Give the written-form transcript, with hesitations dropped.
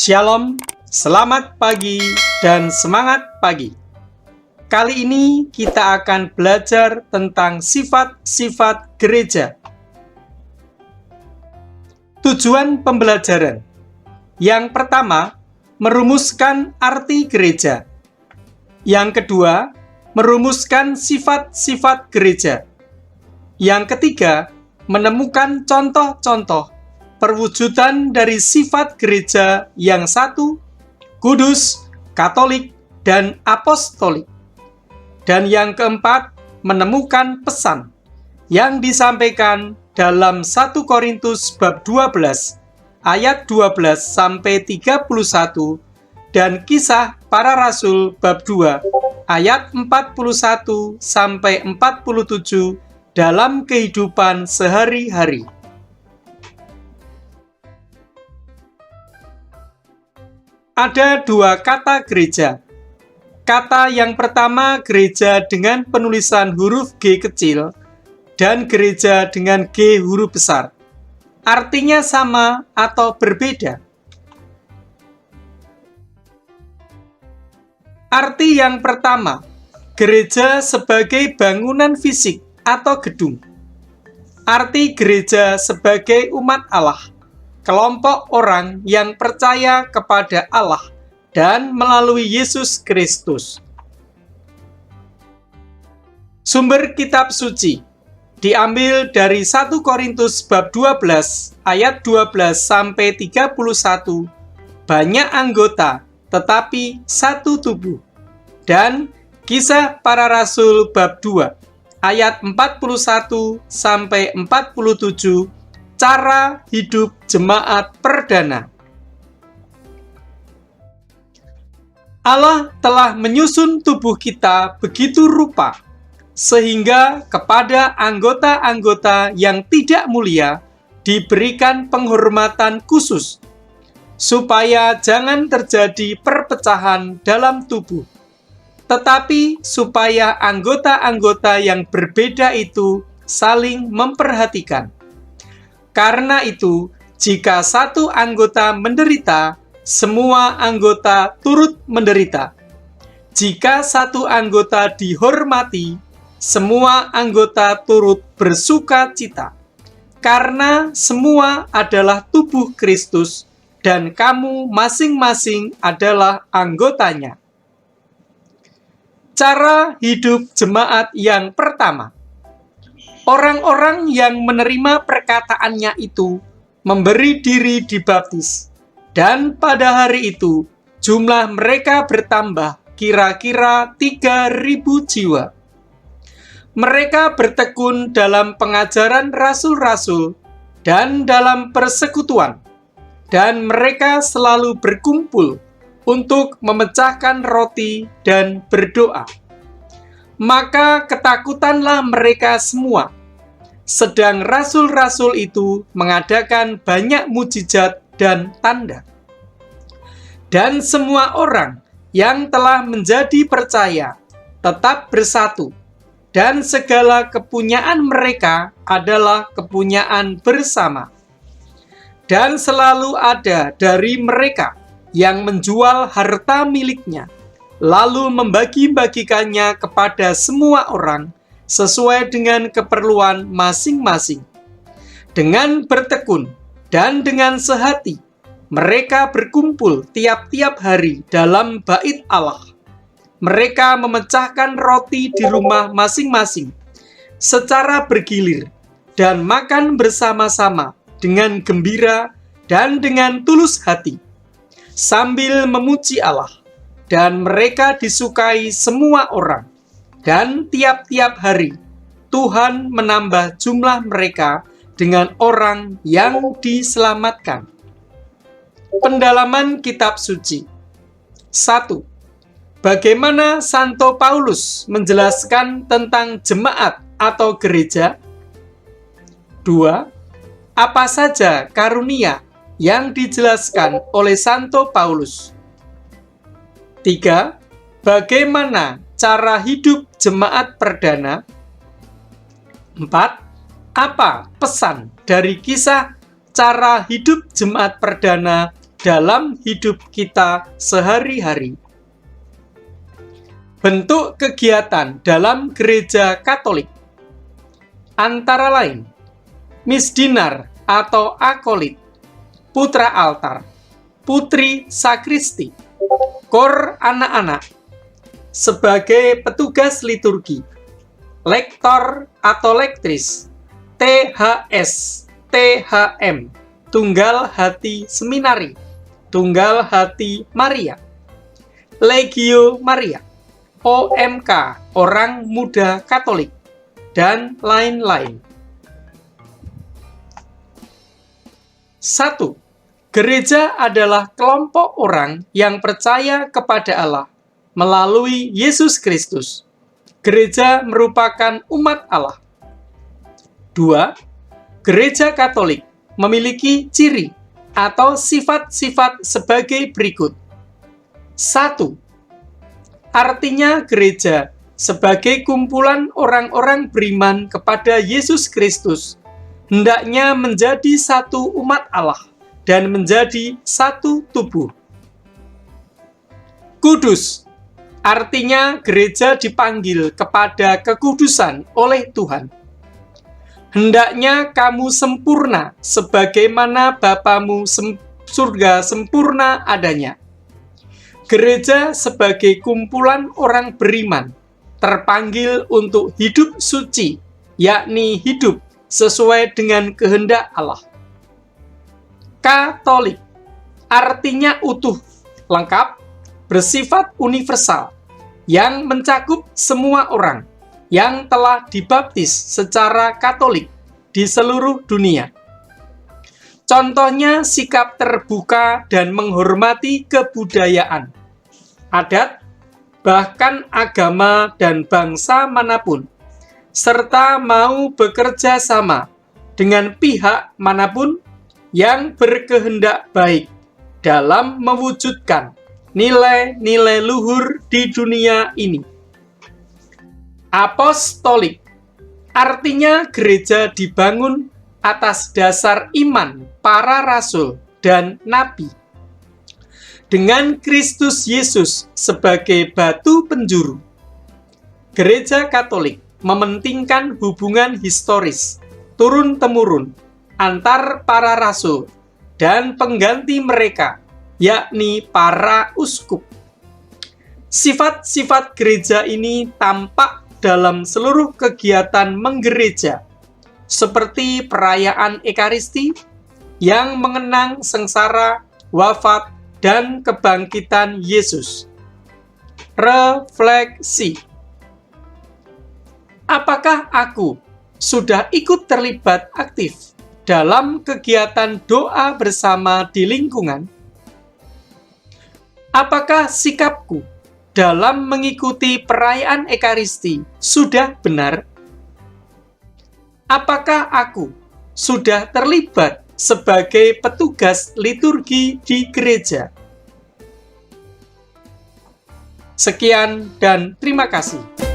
Shalom, selamat pagi, dan semangat pagi. Kali ini kita akan belajar tentang sifat-sifat gereja. Tujuan pembelajaran. Yang pertama, merumuskan arti gereja. Yang kedua, merumuskan sifat-sifat gereja. Yang ketiga, menemukan contoh-contoh perwujudan dari sifat gereja yang satu, kudus, katolik, dan apostolik. Dan yang keempat, menemukan pesan yang disampaikan dalam 1 Korintus bab 12 ayat 12 sampai 31 dan Kisah Para Rasul bab 2 ayat 41 sampai 47 dalam kehidupan sehari-hari. Ada dua kata gereja. Kata yang pertama gereja dengan penulisan huruf G kecil dan gereja dengan G huruf besar. Artinya sama atau berbeda. Arti yang pertama, gereja sebagai bangunan fisik atau gedung. Arti gereja sebagai umat Allah, kelompok orang yang percaya kepada Allah dan melalui Yesus Kristus. Sumber kitab suci diambil dari 1 Korintus bab 12 ayat 12 sampai 31. Banyak anggota tetapi satu tubuh. Dan Kisah Para Rasul bab 2 ayat 41 sampai 47. Cara hidup jemaat perdana. Allah telah menyusun tubuh kita begitu rupa, sehingga kepada anggota-anggota yang tidak mulia diberikan penghormatan khusus, supaya jangan terjadi perpecahan dalam tubuh, tetapi supaya anggota-anggota yang berbeda itu saling memperhatikan. Karena itu, jika satu anggota menderita, semua anggota turut menderita. Jika satu anggota dihormati, semua anggota turut bersuka cita. Karena semua adalah tubuh Kristus, dan kamu masing-masing adalah anggotanya. Cara hidup jemaat yang pertama. Orang-orang yang menerima perkataannya itu memberi diri dibaptis, dan pada hari itu jumlah mereka bertambah kira-kira 3.000 jiwa. Mereka bertekun dalam pengajaran rasul-rasul dan dalam persekutuan, dan mereka selalu berkumpul untuk memecahkan roti dan berdoa. Maka ketakutanlah mereka semua. Sedang rasul-rasul itu mengadakan banyak mujizat dan tanda. Dan semua orang yang telah menjadi percaya tetap bersatu, dan segala kepunyaan mereka adalah kepunyaan bersama. Dan selalu ada dari mereka yang menjual harta miliknya, lalu membagi-bagikannya kepada semua orang, sesuai dengan keperluan masing-masing. Dengan bertekun dan dengan sehati, mereka berkumpul tiap-tiap hari dalam bait Allah. Mereka memecahkan roti di rumah masing-masing, secara bergilir, dan makan bersama-sama dengan gembira dan dengan tulus hati, sambil memuji Allah, dan mereka disukai semua orang. Dan tiap-tiap hari, Tuhan menambah jumlah mereka dengan orang yang diselamatkan. Pendalaman kitab suci. 1. Bagaimana Santo Paulus menjelaskan tentang jemaat atau gereja? 2. Apa saja karunia yang dijelaskan oleh Santo Paulus? 3. Bagaimana cara hidup jemaat perdana? 4. Apa pesan dari kisah cara hidup jemaat perdana dalam hidup kita sehari-hari. Bentuk kegiatan dalam gereja Katolik antara lain misdinar atau akolit, putra altar, putri sakristi, kor anak-anak, sebagai petugas liturgi, lektor atau lektris, THS, THM, Tunggal Hati Seminari, Tunggal Hati Maria, Legio Maria, OMK, Orang Muda Katolik, dan lain-lain. 1. Gereja adalah kelompok orang yang percaya kepada Allah melalui Yesus Kristus. Gereja merupakan umat Allah. 2. Gereja Katolik memiliki ciri atau sifat-sifat sebagai berikut. 1. Artinya gereja sebagai kumpulan orang-orang beriman kepada Yesus Kristus hendaknya menjadi satu umat Allah dan menjadi satu tubuh. Kudus, artinya gereja dipanggil kepada kekudusan oleh Tuhan. Hendaknya kamu sempurna sebagaimana Bapamu surga sempurna adanya. Gereja sebagai kumpulan orang beriman terpanggil untuk hidup suci, yakni hidup sesuai dengan kehendak Allah. Katolik, artinya utuh, lengkap, bersifat universal, yang mencakup semua orang yang telah dibaptis secara Katolik di seluruh dunia. Contohnya sikap terbuka dan menghormati kebudayaan, adat, bahkan agama dan bangsa manapun, serta mau bekerja sama dengan pihak manapun yang berkehendak baik dalam mewujudkan nilai-nilai luhur di dunia ini. Apostolik, artinya gereja dibangun atas dasar iman para rasul dan nabi, dengan Kristus Yesus sebagai batu penjuru. Gereja Katolik mementingkan hubungan historis turun-temurun antar para rasul dan pengganti mereka, yakni para uskup. Sifat-sifat gereja ini tampak dalam seluruh kegiatan menggereja, seperti perayaan Ekaristi yang mengenang sengsara, wafat, dan kebangkitan Yesus. Refleksi. Apakah aku sudah ikut terlibat aktif dalam kegiatan doa bersama di lingkungan? Apakah sikapku dalam mengikuti perayaan Ekaristi sudah benar? Apakah aku sudah terlibat sebagai petugas liturgi di gereja? Sekian dan terima kasih.